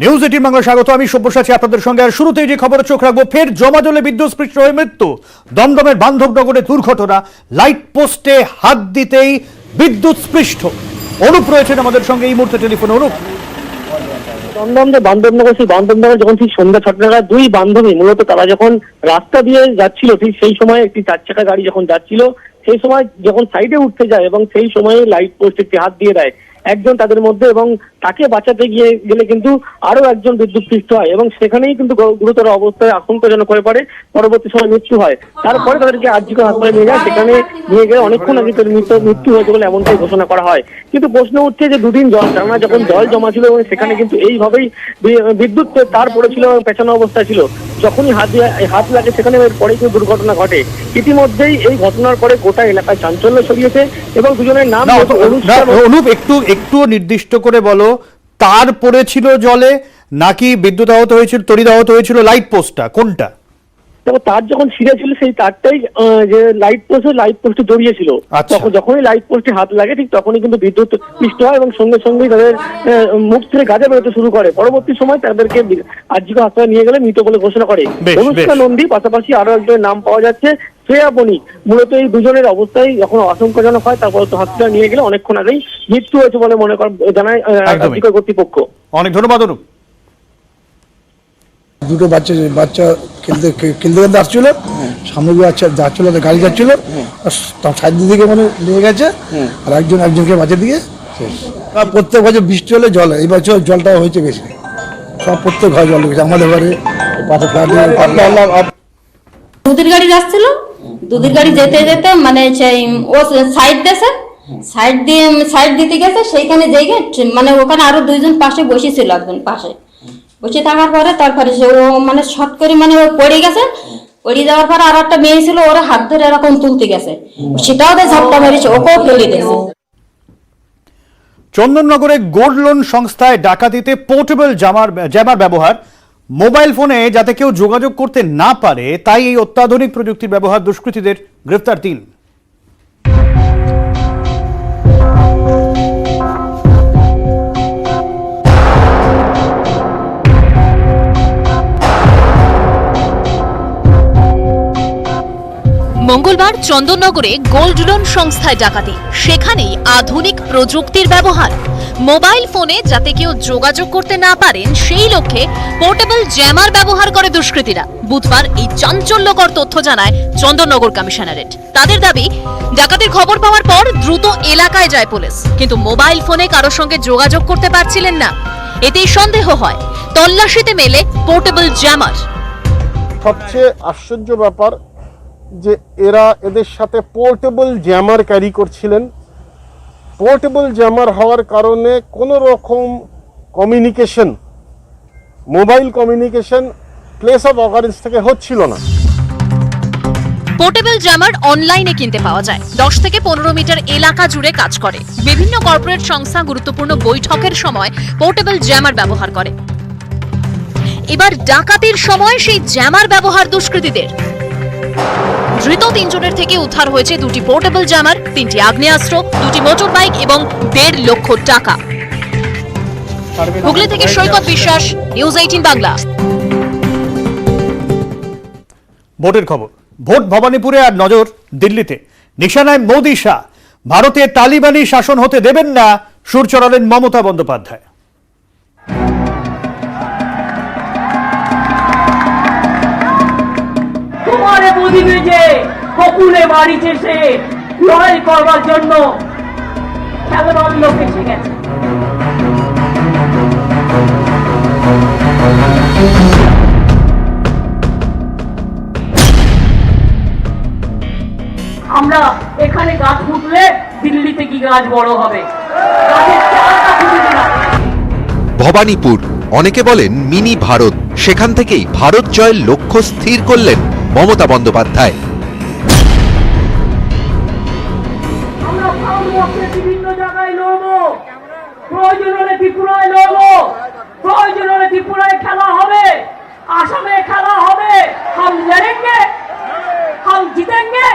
News 18 Bangla স্বাগত। আমি সব্যসাচী আপনাদের সঙ্গে। আর শুরুতেই যে খবরে চোখ রাখবো, ফের জমাজলে বিদ্যুৎস্পৃষ্ট হয়ে মৃত্যু। দমদমের বান্ধবনগরে দুর্ঘটনা, লাইট পোস্টে হাত দিতেই বিদ্যুৎস্পৃষ্ট। অনুপ রয়েছেন আমাদের সঙ্গে এই মুহূর্তে টেলিফোনে। অনুপ, দমদম যে বান্ধবনগর, সেই বান্ধবনগর যখন ঠিক সন্ধ্যা 6টা নাগাদ দুই বান্ধবী মূলত তারা যখন রাস্তা দিয়ে যাচ্ছিল, ঠিক সেই সময় একটি 4 চাকা গাড়ি যখন যাচ্ছিল, সেই সময় যখন সাইডে উঠতে যায় এবং সেই সময় লাইট পোস্টে একটি হাত দিয়ে দেয় একজন তাদের মধ্যে, এবং তাকে বাঁচাতে গেলে কিন্তু আরো একজন বিদ্যুৎস্পৃষ্ট হয় এবং সেখানেই কিন্তু গুরুতর অবস্থায় আশঙ্কাজনক হয়ে পড়ে। পরবর্তী সময় মৃত্যু হয়। তারপরে তাদেরকে আরজিকর হাসপাতালে নিয়ে যায়। সেখানে নিয়ে গেলে অনেকক্ষণ আগে মৃত্যু হয়েছে বলে এমনটাই ঘোষণা করা হয়। কিন্তু প্রশ্ন উঠছে যে দুদিন টানা যখন জল জমা ছিল এবং সেখানে কিন্তু এইভাবেই বিদ্যুৎ তার পড়েছিল এবং পেছানো অবস্থায় ছিল, যখনই হাত লাগে সেখানে পরে কিন্তু দুর্ঘটনা ঘটে। ইতিমধ্যেই এই ঘটনার পরে গোটা এলাকায় চাঞ্চল্য ছড়িয়েছে এবং দুজনের নাম অনুপ একটু নির্দিষ্ট করে বলো, তার পড়েছিল জলে নাকি বিদ্যুৎ আহত হয়েছিল, তড়িৎ আহত হয়েছিল লাইট পোস্টটা, কোনটা? তার যখন ছিঁড়ে ছিল সেই তারটাই যে লাইট পোস্টে জড়িয়েছিল, তখন যখনই লাইট পোস্টে হাত লাগে ঠিক তখনই কিন্তু বিদ্যুৎ স্পৃষ্ট হয় এবং সঙ্গে সঙ্গেই তাদের মুখ থেকে গাজা বেরোতে শুরু করে। পরবর্তী সময় তাদেরকে আরজিকর হাসপাতালে নিয়ে গেলে মৃত বলে ঘোষণা করে অনুষ্কা নন্দী। পাশাপাশি আরো একজনের নাম পাওয়া যাচ্ছে, শ্রেয়া বণিক। মূলত এই দুজনের অবস্থায় যখন আশঙ্কাজনক হয় তারপর হসপিটালে নিয়ে গেলে অনেকক্ষণ আগেই মৃত্যু হয়েছে বলে মনে জানায় আরজিকর কর্তৃপক্ষ। অনেক ধন্যবাদ অনুপ। দুটো বাচ্চা খেলতে আসছিল, সামনে যাচ্ছিল, গাড়ি যাচ্ছিল, সাইড দিকে মানে লেগে গেছে, আর একজনকে বাঁচা দিয়ে শেষ। প্রত্যেক বছর বৃষ্টি হলে জল হয়, এই বছর জলটা হয়েছে বেশি, সব প্রত্যেক ঘরে জল লেগেছে। আমাদের ঘরে দুধের গাড়ি যাচ্ছিল, দুধের গাড়ি যেতে যেতে মানে সেই ও সাইড দিতে গেছে, সেইখানে যেয়ে মানে ওখানে আরো দুইজন পাশে বসেছিল, একজন পাশে বসে থাকার পরে তারপরে সে ও মানে শর্ট করে মানে ও পড়ে গেছে। পড়ে যাওয়ার পরে আর একটা মেয়ে ছিল, ওরা হাত ধরে এরকম তুলতে গেছে, সেটাও ঝাপটা মেরেছে, ওকেও ফেলে দিয়েছে। চন্দননগরে গোল্ড লোন সংস্থায় ডাকাতিতে পোর্টেবল জ্যামার ব্যবহার, মোবাইল ফোনে যাতে কেউ যোগাযোগ করতে না পারে তাই এই অত্যাধুনিক প্রযুক্তির ব্যবহার। দুষ্কৃতীদের গ্রেফতার 3। মঙ্গলবার চন্দননগরে গোল্ড লোন সংস্থায় ডাকাতি, সেখানেই আধুনিক প্রযুক্তির ব্যবহার। মোবাইল ফোনে যাতে কেউ যোগাযোগ করতে না পারেন সেই লক্ষ্যে পোর্টেবল জ্যামার ব্যবহার করে দুষ্কৃতীরা। বুধবার এই চাঞ্চল্যকর তথ্য জানায় চন্দননগর কমিশনারেট। তাদের দাবি, ডাকাতির খবর পাওয়ার পর দ্রুত এলাকায় যায় পুলিশ, কিন্তু মোবাইল ফোনে কারোর সঙ্গে যোগাযোগ করতে পারছিলেন না। এতেই সন্দেহ হয়, তল্লাশিতে মেলে পোর্টেবল জ্যামার। সবচেয়ে আশ্চর্য ব্যাপার যে এদের সাথে পোর্টেবল জ্যামার ক্যারি করছিলেন। পোর্টেবল জ্যামার হওয়ার কারণে কোনো রকম communication, mobile communication place of occurrence থেকে হচ্ছিল না। পোর্টেবল জ্যামার অনলাইনে কিনতে পাওয়া যায়। 10 থেকে 15 মিটার এলাকা জুড়ে কাজ করে। বিভিন্ন কর্পোরেট সংস্থা গুরুত্বপূর্ণ বৈঠকের সময় পোর্টেবল জ্যামার ব্যবহার করে। এবার ডাকাতির সময় সেই জ্যামার ব্যবহার দুষ্কৃতীদের। ধৃত 3 জনের থেকে উদ্ধার হয়েছে 2টি পোর্টেবল জ্যামার, 3টি আগ্নেয়াস্ত্র, 2টি মোটর বাইক এবং 1.5 লক্ষ টাকা। হুগলি থেকে সৈকত বিশ্বাস, নিউজ 18 বাংলা। ভোটের খবর। ভোট ভবানীপুরে আর নজর দিল্লিতে। নিশানায় মোদি শাহ। ভারতে তালিবানি শাসন হতে দেবেন না, সুর চড়ালেন মমতা বন্দ্যোপাধ্যায়। তোমারে বুঝিবে যে বকুলে বাড়িতে সে লড়াই করবার জন্য খেলোয়াড় লোক এসে গেছে। আমরা এখানে গাছ ফুটলে দিল্লিতে কি গাছ বড় হবে? ভবানীপুর, অনেকে বলেন মিনি ভারত, সেখান থেকেই ভারত জয়ের লক্ষ্য স্থির করলেন মমতা বন্দ্যোপাধ্যায়। আমরা ভারতবর্ষের বিভিন্ন জায়গায় লড়বো, প্রয়োজন হলে ত্রিপুরায় লড়বো, প্রয়োজন হলে ত্রিপুরায় খেলা হবে, আসামে খেলা হবে। हम लड़ेंगे, हम जीतेंगे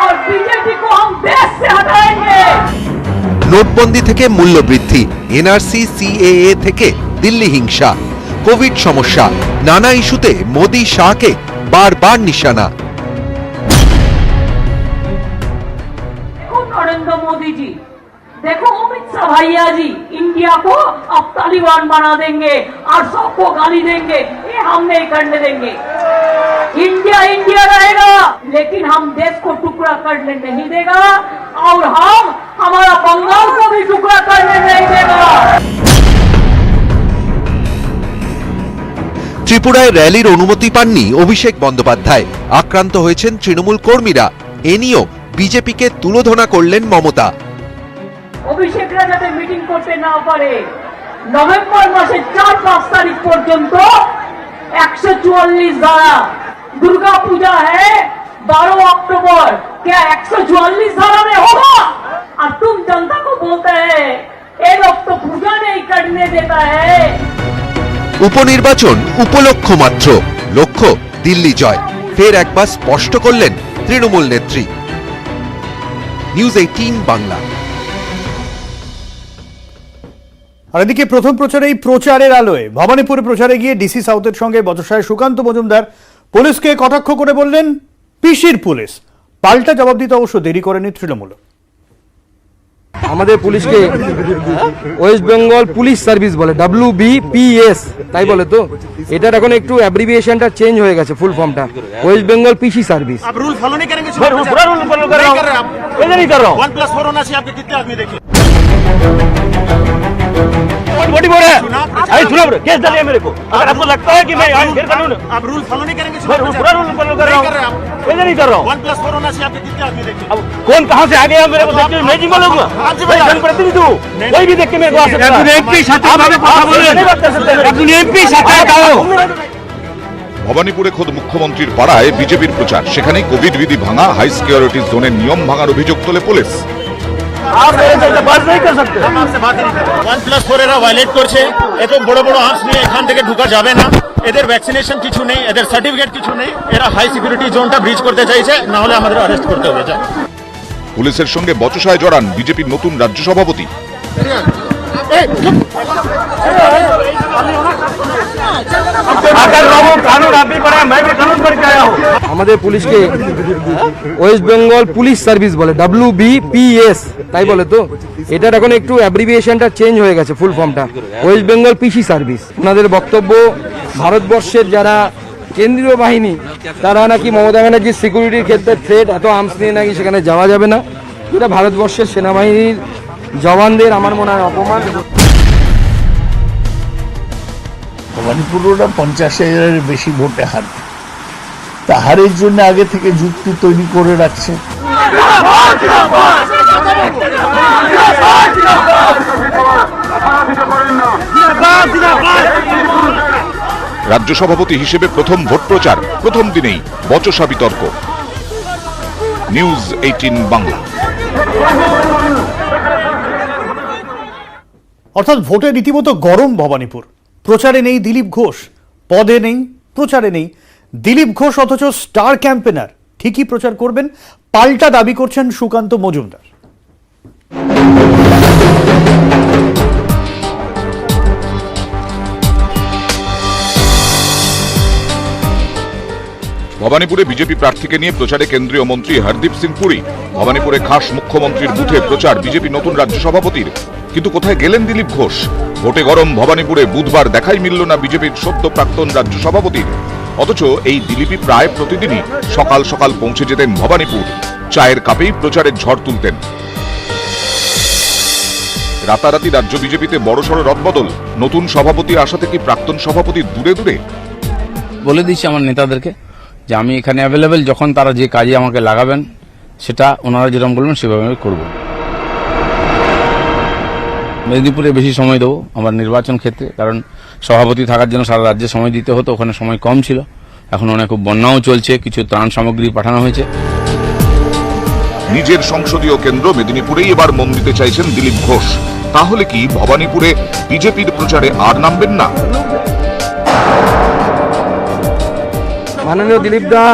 और बीजेपी को हम देश से हटाएंगे। নোটবন্দি থেকে মূল্যবৃদ্ধি, এনআরসি সিএএ থেকে দিল্লি হিংসা, কোভিড সমস্যা, নানা ইস্যুতে মোদি শাহকে বারবার নিশানা। नरेंद्र मोदी जी, देखो अमित शाह भैया जी, इंडिया को अब तालिबान बना देंगे और सबको गाली देंगे, ये हम नहीं करने देंगे। इंडिया इंडिया रहेगा, लेकिन हम देश को टुकड़ा करने नहीं देगा और हम हमारा बंगाल को भी टुकड़ा करने नहीं देगा। ত্রিপুরায় র্যালির অনুমতি পাননি অভিষেক বন্দ্যোপাধ্যায়, আক্রান্ত হয়েছেন তৃণমূল কর্মীরা। এ নিয়েও বিজেপিকে তুলোধনা করলেন মমতা। অভিষেকরা যাতে মিটিং করতে না পারে, নভেম্বর মাসের 4-5 तारीख পর্যন্ত 144 धारा, दुर्गा पूजा है 12 अक्टूबर, क्या 144 धारा में होगा? और तुम जनता को बोलते हैं ये लोग तो पूजा नहीं करने देता है। উপনির্বাচন উপলক্ষ মাত্র, লক্ষ্য দিল্লি জয়। ফের একবার স্পষ্ট করলেন তৃণমূল নেত্রী। নিউজ 18 বাংলা। আর এদিকে প্রথম প্রচারেই প্রচারের আলোয় ভবানীপুরে প্রচারে গিয়ে ডিসি সাউথের সঙ্গে বচসায় সুকান্ত মজুমদার পুলিশকে কটাক্ষ করে বললেন পিসির পুলিশ। পাল্টা জবাব দিতে অবশ্য দেরি করেনি তৃণমূল। আমাদের পুলিশকে ওয়েস্ট বেঙ্গল পুলিশ সার্ভিস বলে, WBPS তাই বলে তো। এটার এখন একটু অ্যাব্রিভিয়েশনটা চেঞ্জ হয়ে গেছে, ফুল ফর্মটা ওয়েস্ট বেঙ্গল পিসি সার্ভিস। आप रूल फॉलो नहीं करेंगे? पूरा रूल फॉलो कर रहा हूं, इधर नहीं कर रहा हूं। 1+4 होना चाहिए। आपके कितने आदमी देखिए, बॉडी बोल रहा है। अरे सुनो, केस डालिए मेरे को। अगर आपको लगता है कि मैं फिर करूं, आप रूल फॉलो नहीं करेंगे? पूरा रूल फॉलो कर रहा हूं, इधर नहीं कर रहा हूं। 1+4 होना चाहिए। आपके कितने आदमी देखिए, अब कौन कहां से आ गया मेरे को देखते मैं जिम्मा लूंगा। मैं जनप्रतिनिधि हूं, कोई भी देख के मेरे को आ सकता है। आप एमपी साथ भावे কথা বলেন, আপনি এমপি সাথে দাও। ভবানীপুরে খোদ মুখ্যমন্ত্রীর পাড়ায় বিজেপির প্রচার, সেখানেই কোভিড বিধি ভাঙা, হাই সিকিউরিটি জোনের নিয়ম ভাঙার অভিযোগ তোলে পুলিশ। आप मेरे से बात नहीं कर सकते। हम आपसे बात नहीं करते। 1+4 এরা ভায়োলেট করছে। এত বড় বড় আর্মস নিয়ে এখান থেকে ঢোকা যাবে না। এদের ভ্যাকসিনেশন কিছু নেই, এদের সার্টিফিকেট কিছু নেই। এরা হাই সিকিউরিটি জোনটা ব্রিচ করতে চাইছে, না হলে আমাদের অ্যারেস্ট করতে হবে। যা পুলিশের সঙ্গে বচসায় জড়ান বিজেপির নতুন রাজ্য সভাপতি। আমাদের পুলিশকে ওয়েস্ট বেঙ্গল পুলিশ সার্ভিস বলে, WBPS তাই বলে তো। এটার এখন একটু অ্যাব্রিভিয়েশনটা চেঞ্জ হয়ে গেছে, ফুল ফর্মটা ওয়েস্ট বেঙ্গল পিসি সার্ভিস। ওনাদের বক্তব্য ভারতবর্ষের যারা কেন্দ্রীয় বাহিনী তারা নাকি মমতা ব্যানার্জির সিকিউরিটির ক্ষেত্রে থ্রেট, এত আর্মস নিয়ে নাকি সেখানে যাওয়া যাবে না। এটা ভারতবর্ষের সেনাবাহিনীর জওয়ানদের আমার মনে হয় অপমান। ভবানীপুরটা 50,000-এর বেশি ভোটে হার, তা হারের জন্য আগে থেকে যুক্তি তৈরি করে রাখছে। রাজ্য সভাপতি হিসেবে প্রথম ভোট প্রচার, প্রথম দিনেই বচসা বিতর্ক। নিউজ 18 বাংলা। অর্থাৎ ভোটে রীতিমতো গরম ভবানীপুর। প্রচারে নেই দিলীপ ঘোষ, পদে নেই, প্রচারে নেই দিলীপ ঘোষ, অথচ স্টার ক্যাম্পেনার ঠিকই প্রচার করবেন, পাল্টা দাবি করছেন সুকান্ত মজুমদার। ভবানীপুরে বিজেপি প্রার্থীকে নিয়ে প্রচারে কেন্দ্রীয় মন্ত্রী হরদীপ সিং পুরী। ভবানীপুরে খাস মুখ্যমন্ত্রীর বুথে প্রচার বিজেপি নতুন রাজ্য সভাপতির। কিন্তু কোথায় গেলেন দিলীপ ঘোষ? ভোটে গরম ভবানীপুরে বুধবার দেখাই মিলল না বিজেপির সদ্য প্রাক্তন রাজ্য সভাপতির। অথচ এই দিলীপই প্রায় প্রতিদিনই সকাল সকাল পৌঁছে যেতেন ভবানীপুর, চায়ের কাপেই প্রচারের ঝড় তুলতেন। রাতারাতি রাজ্য বিজেপিতে বড়সড় রদবদল। নতুন সভাপতি আসা থেকে প্রাক্তন সভাপতি দূরে দূরে। বলে দিচ্ছি আমার নেতাদেরকে যে আমি এখানে অ্যাভেলেবেল, যখন তারা যে কাজে আমাকে লাগাবেন সেটা ওনারা যেরকম বলবেন সেভাবে আমি করব। মেদিনীপুরে বেশি সময় দেবো আমার নির্বাচন ক্ষেত্রে, কারণ সভাপতি থাকার জন্য সারা রাজ্যে সময় দিতে হতো, ওখানে সময় কম ছিল। এখন অনেক খুব বন্যাও চলছে, কিছু ত্রাণ সামগ্রী পাঠানো হয়েছে। নিজের সংসদীয় কেন্দ্র মেদিনীপুরেই এবার মন দিতে চাইছেন দিলীপ ঘোষ। তাহলে কি ভবানীপুরে বিজেপির প্রচারে আর নামবেন না? মাননীয় দিলীপ দা,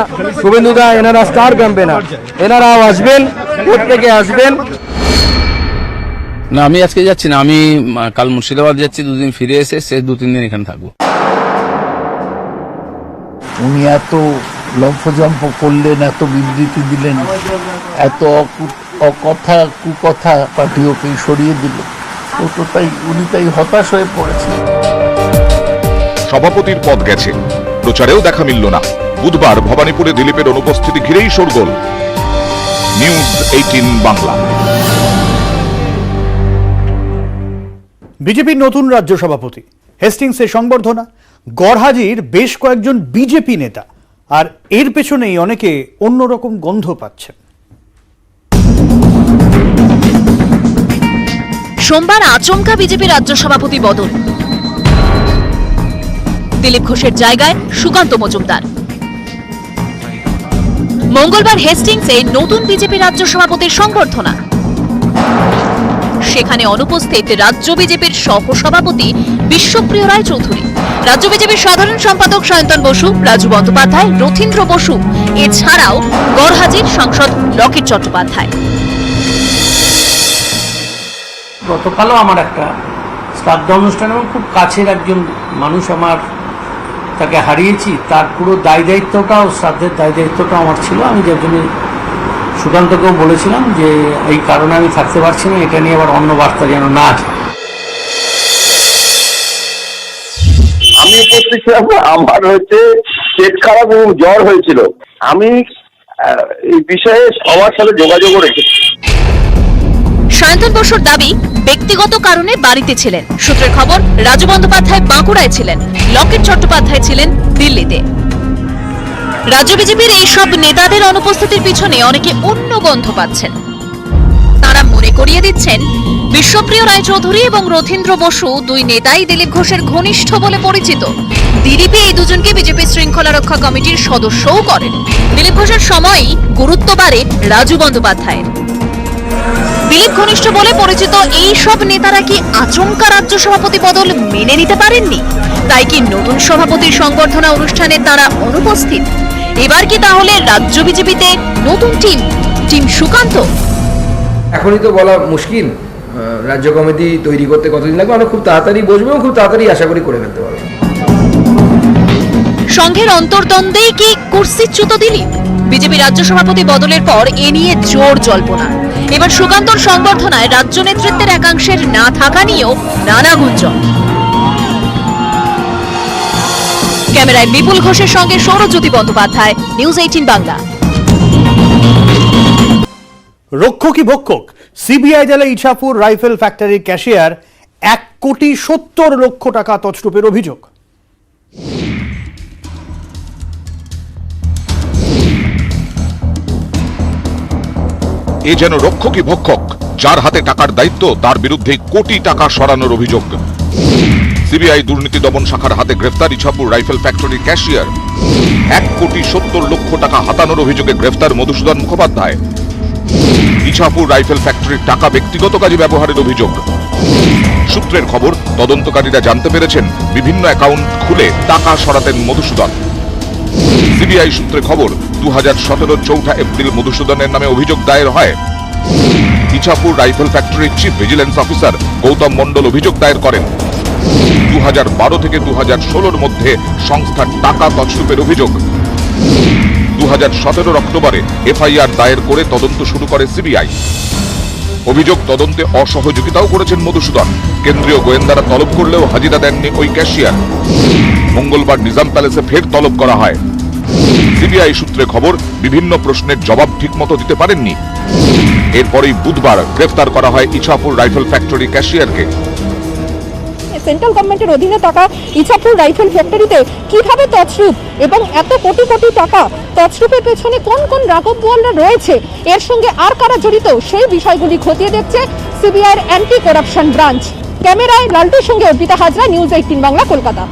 শুভেন্দু দা, এনারা স্টার ক্যাম্পেনার, এনারাও আসবেন, প্রত্যেকে আসবেন। না, আমি আজকে যাচ্ছি না, আমি কাল মুর্শিদাবাদ যাচ্ছি, 2 দিন ফিরে এসে শেষ 2-3 দিন এখানে থাকবো। উনি এত লম্ফজম্প করলেন, এত বিবৃতি দিলেন, এত অকথা কুকথা পার্টি ওকে সরিয়ে দিল, তো তাই উনি তাই হতাশ হয়ে পড়েছেন। সভাপতির পদ গেছে, প্রচারেও দেখা মিলল না। বুধবার ভবানীপুরে দিলীপের অনুপস্থিতি ঘিরেই শোরগোল। নিউজ 18 বাংলা। বিজেপির নতুন রাজ্য সভাপতি, হেস্টিংসে সংবর্ধনা, গড়হাজির বেশ কয়েকজন বিজেপি নেতা, আর এর পেছনেই অনেকে অন্যরকম গন্ধ পাচ্ছেন। সোমবার আচমকা বিজেপি রাজ্য সভাপতি বদল, দিলীপ ঘোষের জায়গায় সুকান্ত মজুমদার। মঙ্গলবার হেস্টিংসে নতুন বিজেপি রাজ্য সভাপতির সংবর্ধনা, সেখানে অনুপস্থিত রাজ্য বিজেপির সহসভাপতি বিশ্বপ্রিয় রায় চৌধুরী, রাজ্য বিজেপির সাধারণ সম্পাদক সায়ন্তন বসু, রাজু বন্দ্যোপাধ্যায়, রথীন্দ্র বসু, এছাড়াও গড়হাজির সাংসদ লকেট চট্টোপাধ্যায়। গতকালও আমার একটা শ্রাদ্ধ অনুষ্ঠান, এবং খুব কাছের একজন মানুষ আমার, তাকে হারিয়েছি, তার পুরো দায়িত্বটাও, শ্রাদ্ধের দায়িত্বটাও আমার ছিল। আমি যার জন্য সুকান্তকেও বলেছিলাম যে এই কারণে আমি থাকতে পারছি না, এটা নিয়ে আবার অন্য বার্তা যেন না আসে। আমি উপস্থিত ছিলাম, আমার পেট খারাপ এবং জ্বর হয়েছিল। আমি এই বিষয়ে সবার সাথে যোগাযোগ রেখেছি। সায়ন্তন বসুর দাবি, ব্যক্তিগত কারণে বাড়িতে ছিলেন। সূত্রের খবর, রাজু বন্দ্যোপাধ্যায় বাঁকুড়ায় ছিলেন, লকেট চট্টোপাধ্যায় ছিলেন দিল্লিতে। রাজ্য বিজেপির এইসব নেতাদের অনুপস্থিতির পিছনে অনেকে অন্য গন্ধ পাচ্ছেন। তারা মনে করিয়ে দিচ্ছেন, বিশ্বপ্রিয় রায় চৌধুরী এবং রথীন্দ্র বসু দুই নেতাই দিলীপ ঘোষের ঘনিষ্ঠ বলে পরিচিত। দিলীপই এই দুজনকে বিজেপি শৃঙ্খলা রক্ষা কমিটির সদস্যও করেন। দিলীপ ঘোষের সময়ই গুরুত্ব বাড়ে রাজু বন্দ্যোপাধ্যায়ের। দিলীপ ঘনিষ্ঠ বলে পরিচিত এই সব নেতারা কি আচমকা রাজ্য সভাপতি বদল মেনে নিতে পারেননি? তাই কি নতুন সভাপতির সংবর্ধনা অনুষ্ঠানে তারা অনুপস্থিত? এবার কি তাহলে রাজ্য বিজেপিতে নতুন টিম সুকান্ত? এখনই তো বলা মুশকিল, রাজ্য কমিটি তৈরি করতে কতদিন লাগবে। আমরা খুব তাড়াতাড়ি বসবো এবং খুব তাড়াতাড়ি আশা করি করে ফেলতে পারবো। সংঘের অন্তর্দ্বন্দ্বেই কি কুর্সিচ্যুত দিলীপ? বিজেপি রাজ্য সভাপতি বদলের পর এ নিয়ে জোর জল্পনা। এবার সুকান্তর সংবর্ধনায় রাজ্য নেতৃত্বের একাংশের না থাকা নিয়েও নানা গুঞ্জন। ক্যামেরায় বিপুল ঘোষের সঙ্গে সৌরজ্যোতি বন্দ্যোপাধ্যায়, নিউজ 18 বাংলা। রক্ষকই ভক্ষক, সিবিআই জালে ইছাপুর রাইফেল ফ্যাক্টরির ক্যাশিয়ার 1,70,00,000 টাকা তছরূপের অভিযোগ। এ যেন রক্ষকই ভক্ষক, যার হাতে টাকার দায়িত্ব তার বিরুদ্ধে কোটি টাকা সরানোর অভিযোগ। সিবিআই দুর্নীতি দমন শাখার হাতে গ্রেফতার ইছাপুর রাইফেল ফ্যাক্টরির ক্যাশিয়ার। 1,70,00,000 টাকা হাতানোর অভিযোগে গ্রেফতার মধুসূদন মুখোপাধ্যায়। ইছাপুর রাইফেল ফ্যাক্টরির টাকা ব্যক্তিগত কাজে ব্যবহারের অভিযোগ। সূত্রের খবর, তদন্তকারীরা জানতে পেরেছেন বিভিন্ন অ্যাকাউন্ট খুলে টাকা সরাতেন মধুসূদন। সিবিআই সূত্রে খবর, 2017 4 এপ্রিল মধুসূদনের নামে অভিযোগ দায়ের হয়। ইছাপুর রাইফেল ফ্যাক্টরির চিফ ভিজিলেন্স অফিসার গৌতম মণ্ডল অভিযোগ দায়ের করেন। 2012 থেকে 2016 মধ্যে সংস্থার টাকা তছরূপের অভিযোগ। 2017 অক্টোবরে এফআইআর দায়ের করে তদন্ত শুরু করে সিবিআই। অভিযোগ তদন্তে অসহযোগিতাও করেছেন মধুসূদন। কেন্দ্রীয় গোয়েন্দারা তলব করলেও হাজিরা দেননি ওই ক্যাশিয়ার। মঙ্গলবার নিজাম প্যালেসে ফের তলব করা হয়। সিবিআই সূত্রে খবর, বিভিন্ন প্রশ্নের জবাব ঠিকমতো দিতে পারেননি। এরপরেই বুধবার গ্রেফতার করা হয় ইছাপুর রাইফেল ফ্যাক্টরি ক্যাশিয়ারকে। সেন্ট্রাল গভর্নমেন্টের অধীনে থাকা ইছাপুর রাইফেল ফ্যাক্টরিতে কিভাবে তছরূপ এবং এত কোটি কোটি টাকা তছরূপের পেছনে কোন কোন রাঘব বোয়ালরা রয়েছে, এর সঙ্গে আর কারা জড়িত, সেই বিষয়গুলি খতিয়ে দেখছে সিবিআইয়ের অ্যান্টি করাপশন ব্রাঞ্চ। ক্যামেরায় লালটুর সঙ্গে অর্পিতা হাজরা, নিউজ 18 বাংলা, কলকাতা।